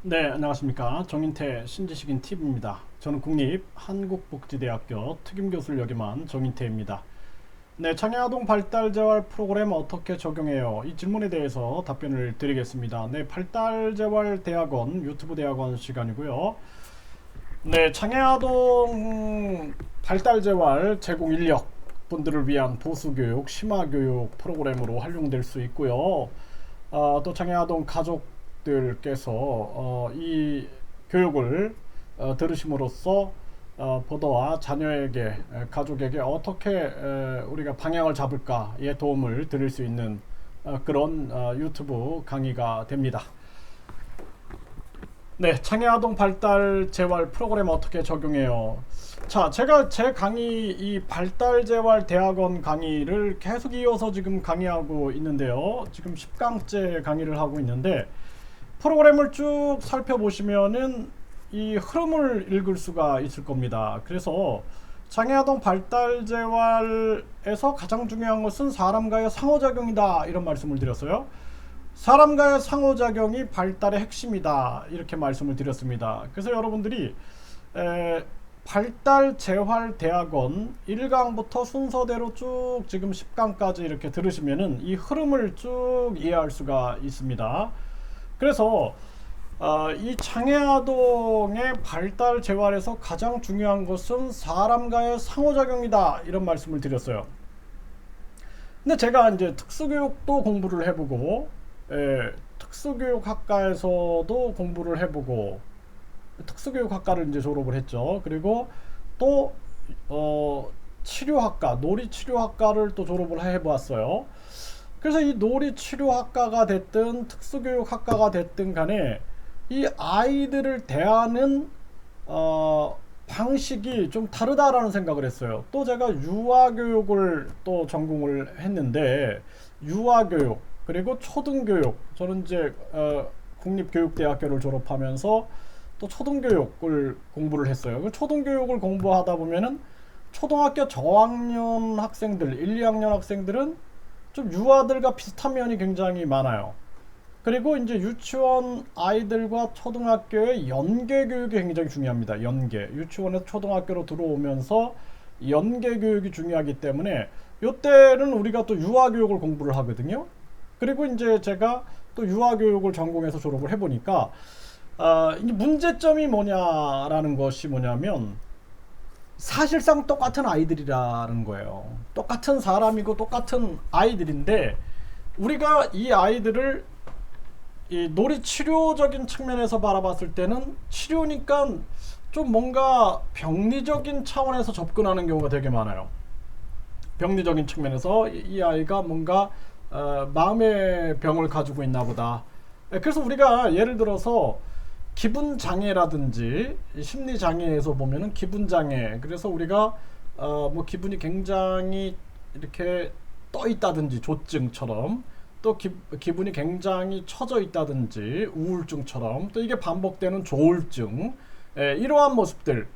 네, 안녕하십니까. 정인태 신지식인 팁입니다. 저는 국립한국복지대학교 특임교수를 역임한 정인태입니다. 네, 창야아동 발달재활 프로그램 어떻게 적용해요? 이 질문에 대해서 답변을 드리겠습니다. 네, 발달재활 대학원 유튜브 대학원 시간이고요. 네, 창야아동 발달재활 제공 인력 분들을 위한 보수교육, 심화교육 프로그램으로 활용될 수 있고요. 또 창야아동 가족들께서 이 교육을 들으심으로써 보도와 자녀에게, 가족에게 어떻게 우리가 방향을 잡을까에 도움을 드릴 수 있는 그런 유튜브 강의가 됩니다. 네, 창야아동 발달 재활 프로그램 어떻게 적용해요? 자, 제가 제 강의, 이 발달 재활 대학원 강의를 계속 이어서 지금 강의하고 있는데요. 지금 10강째 강의를 하고 있는데, 프로그램을 쭉 살펴보시면은 이 흐름을 읽을 수가 있을 겁니다. 그래서 장애아동 발달 재활에서 가장 중요한 것은 사람과의 상호작용이다, 이런 말씀을 드렸어요. 사람과의 상호작용이 발달의 핵심이다, 이렇게 말씀을 드렸습니다. 그래서 여러분들이 발달 재활 대학원 1강부터 순서대로 쭉 지금 10강까지 이렇게 들으시면은 이 흐름을 쭉 이해할 수가 있습니다. 그래서 이 장애아동의 발달 재활에서 가장 중요한 것은 사람과의 상호작용이다, 이런 말씀을 드렸어요. 근데 제가 이제 특수교육도 공부를 해보고, 특수교육학과에서도 공부를 해보고, 특수교육학과를 이제 졸업을 했죠. 그리고 또 치료학과, 놀이치료학과를 또 졸업을 해보았어요. 그래서 이 놀이치료학과가 됐든 특수교육학과가 됐든 간에 이 아이들을 대하는 방식이 좀 다르다라는 생각을 했어요. 또 제가 유아교육을 또 전공을 했는데, 유아교육 그리고 초등교육, 저는 이제 국립교육대학교를 졸업하면서 또 초등교육을 공부를 했어요. 그 초등교육을 공부하다 보면은 초등학교 저학년 학생들, 1, 2학년 학생들은 좀 유아들과 비슷한 면이 굉장히 많아요. 그리고 이제 유치원 아이들과 초등학교의 연계 교육이 굉장히 중요합니다. 연계. 유치원에서 초등학교로 들어오면서 연계 교육이 중요하기 때문에 이때는 우리가 또 유아 교육을 공부를 하거든요. 그리고 이제 제가 또 유아 교육을 전공해서 졸업을 해보니까 이 문제점이 뭐냐라는 것이 뭐냐면, 사실상 똑같은 아이들이라는 거예요. 똑같은 사람이고 똑같은 아이들인데, 우리가 이 아이들을 이 놀이치료적인 측면에서 바라봤을 때는 치료니까 좀 뭔가 병리적인 차원에서 접근하는 경우가 되게 많아요. 병리적인 측면에서 이 아이가 뭔가 마음의 병을 가지고 있나 보다. 그래서 우리가 예를 들어서 기분 장애라든지 심리 장애에서 보면은 기분 장애, 그래서 우리가 뭐 기분이 굉장히 이렇게 떠 있다든지 조증처럼, 또 기분이 굉장히 처져 있다든지 우울증처럼, 또 이게 반복되는 조울증, 이러한 모습들,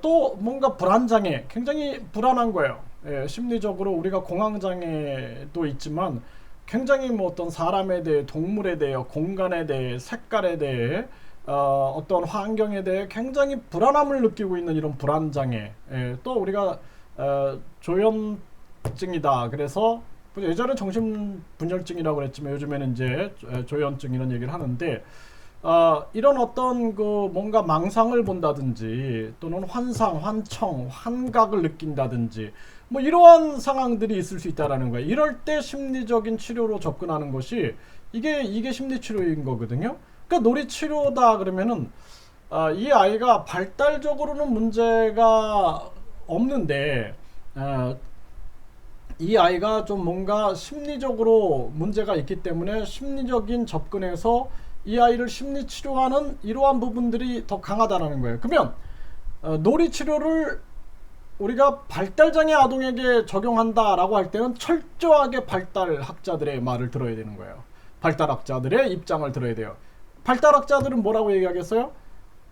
또 뭔가 불안장애, 굉장히 불안한 거예요. 심리적으로 우리가 공황장애도 있지만 굉장히 뭐 어떤 사람에 대해, 동물에 대해, 공간에 대해, 색깔에 대해, 어떤 환경에 대해 굉장히 불안함을 느끼고 있는 이런 불안장애, 또 우리가 조현증이다, 그래서 예전에 정신분열증이라고 그랬지만 요즘에는 이제 조현증, 이런 얘기를 하는데, 이런 어떤 그 뭔가 망상을 본다든지 또는 환상, 환청, 환각을 느낀다든지 뭐 이러한 상황들이 있을 수 있다라는 거예요. 이럴 때 심리적인 치료로 접근하는 것이 이게 심리 치료인 거거든요. 그러니까 놀이 치료다 그러면은 이 아이가 발달적으로는 문제가 없는데 이 아이가 좀 뭔가 심리적으로 문제가 있기 때문에 심리적인 접근에서 이 아이를 심리 치료하는 이러한 부분들이 더 강하다는 거예요. 그러면 놀이 치료를 우리가 발달장애 아동에게 적용한다라고 할 때는 철저하게 발달학자들의 말을 들어야 되는 거예요. 발달학자들의 입장을 들어야 돼요. 발달학자들은 뭐라고 얘기하겠어요?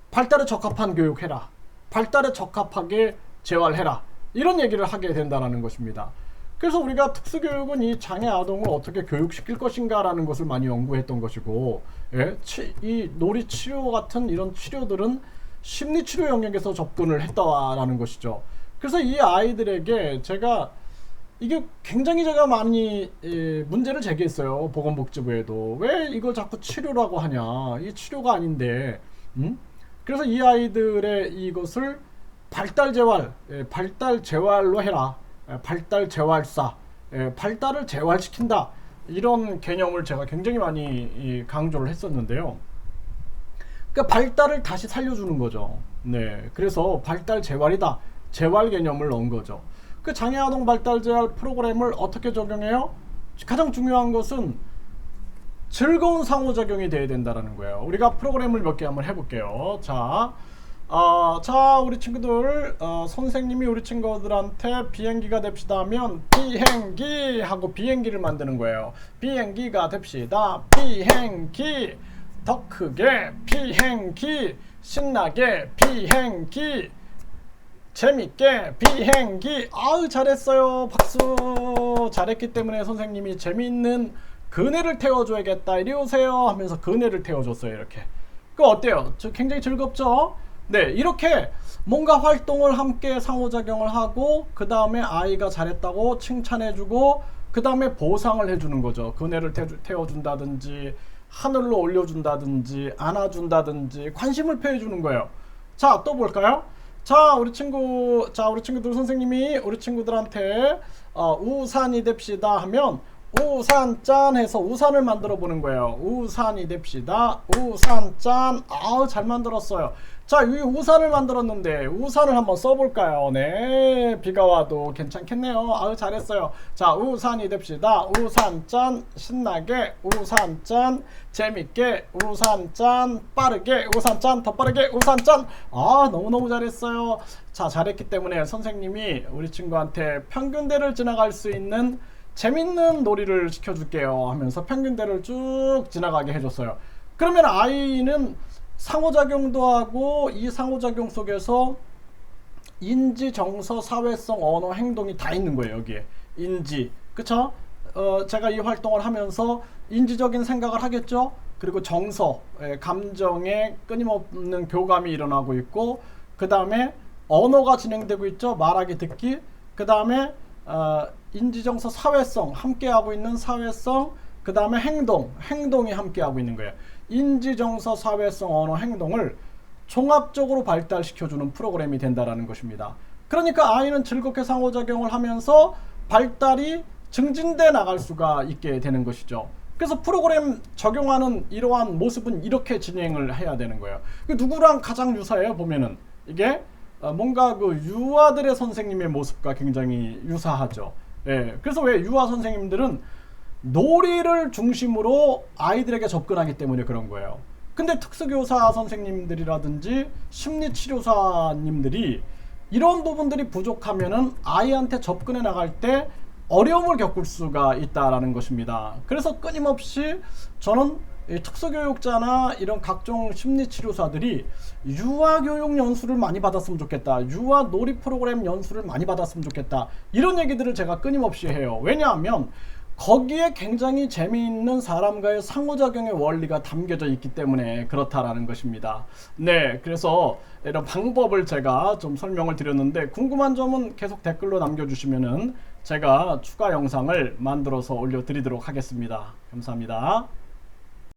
발달에 적합한 교육해라, 발달에 적합하게 재활해라, 이런 얘기를 하게 된다는 것입니다. 그래서 우리가 특수교육은 이 장애 아동을 어떻게 교육시킬 것인가라는 것을 많이 연구했던 것이고, 예? 이 놀이치료 같은 이런 치료들은 심리치료 영역에서 접근을 했다라는 것이죠. 그래서 이 아이들에게 제가 이게 굉장히 제가 많이 문제를 제기했어요. 보건복지부에도. 왜 이걸 자꾸 치료라고 하냐. 이 치료가 아닌데. 그래서 이 아이들의 이것을 발달재활, 발달재활로 해라. 발달재활사, 발달을 재활시킨다. 이런 개념을 제가 굉장히 많이 강조를 했었는데요. 그러니까 발달을 다시 살려주는 거죠. 네, 그래서 발달재활이다. 재활 개념을 넣은 거죠. 그 장애아동 발달재활 프로그램을 어떻게 적용해요? 가장 중요한 것은 즐거운 상호작용이 돼야 된다는 거예요. 우리가 프로그램을 몇 개 한번 해볼게요. 자, 우리 친구들, 선생님이 우리 친구들한테 비행기가 됩시다 하면 비행기 하고 비행기를 만드는 거예요. 비행기가 됩시다. 비행기. 더 크게 비행기. 신나게 비행기. 재밌게 비행기. 아우 잘했어요. 박수. 잘했기 때문에 선생님이 재미있는 그네를 태워줘야겠다. 이리 오세요 하면서 그네를 태워줬어요. 이렇게. 그 어때요? 굉장히 즐겁죠? 네, 이렇게 뭔가 활동을 함께 상호작용을 하고 그 다음에 아이가 잘했다고 칭찬해주고 그 다음에 보상을 해주는 거죠. 그네를 태워준다든지 하늘로 올려준다든지 안아준다든지 관심을 표해주는 거예요. 자, 또 볼까요? 자, 우리 친구들 선생님이 우리 친구들한테 우산이 됩시다 하면 우산 짠 해서 우산을 만들어 보는 거예요. 우산이 됩시다. 우산 짠. 아우 잘 만들었어요. 자, 이 우산을 만들었는데 우산을 한번 써볼까요? 네, 비가 와도 괜찮겠네요. 아우 잘했어요. 자, 우산이 됩시다. 우산 짠. 신나게 우산 짠. 재밌게 우산 짠. 빠르게 우산 짠. 더 빠르게 우산 짠. 아, 너무너무 잘했어요. 자, 잘했기 때문에 선생님이 우리 친구한테 평균대를 지나갈 수 있는 재밌는 놀이를 시켜줄게요 하면서 평균대를 쭉 지나가게 해줬어요. 그러면 아이는 상호작용도 하고 이 상호작용 속에서 인지, 정서, 사회성, 언어, 행동이 다 있는 거예요. 여기에 인지, 그쵸? 제가 이 활동을 하면서 인지적인 생각을 하겠죠. 그리고 정서, 감정의 끊임없는 교감이 일어나고 있고 그 다음에 언어가 진행되고 있죠. 말하기, 듣기. 그 다음에 인지정서, 사회성, 함께하고 있는 사회성, 그 다음에 행동이 함께하고 있는 거예요. 인지정서, 사회성, 언어, 행동을 종합적으로 발달시켜주는 프로그램이 된다는 것입니다. 그러니까 아이는 즐겁게 상호작용을 하면서 발달이 증진돼 나갈 수가 있게 되는 것이죠. 그래서 프로그램 적용하는 이러한 모습은 이렇게 진행을 해야 되는 거예요. 누구랑 가장 유사해요? 보면은 이게 뭔가 그 유아들의 선생님의 모습과 굉장히 유사하죠. 예, 그래서 왜 유아 선생님들은 놀이를 중심으로 아이들에게 접근하기 때문에 그런 거예요. 근데 특수교사 선생님들이라든지 심리치료사님들이 이런 부분들이 부족하면은 아이한테 접근해 나갈 때 어려움을 겪을 수가 있다라는 것입니다. 그래서 끊임없이 저는 특수교육자나 이런 각종 심리치료사들이 유아교육 연수를 많이 받았으면 좋겠다. 유아 놀이 프로그램 연수를 많이 받았으면 좋겠다. 이런 얘기들을 제가 끊임없이 해요. 왜냐하면 거기에 굉장히 재미있는 사람과의 상호작용의 원리가 담겨져 있기 때문에 그렇다라는 것입니다. 네, 그래서 이런 방법을 제가 좀 설명을 드렸는데 궁금한 점은 계속 댓글로 남겨주시면은 제가 추가 영상을 만들어서 올려드리도록 하겠습니다. 감사합니다.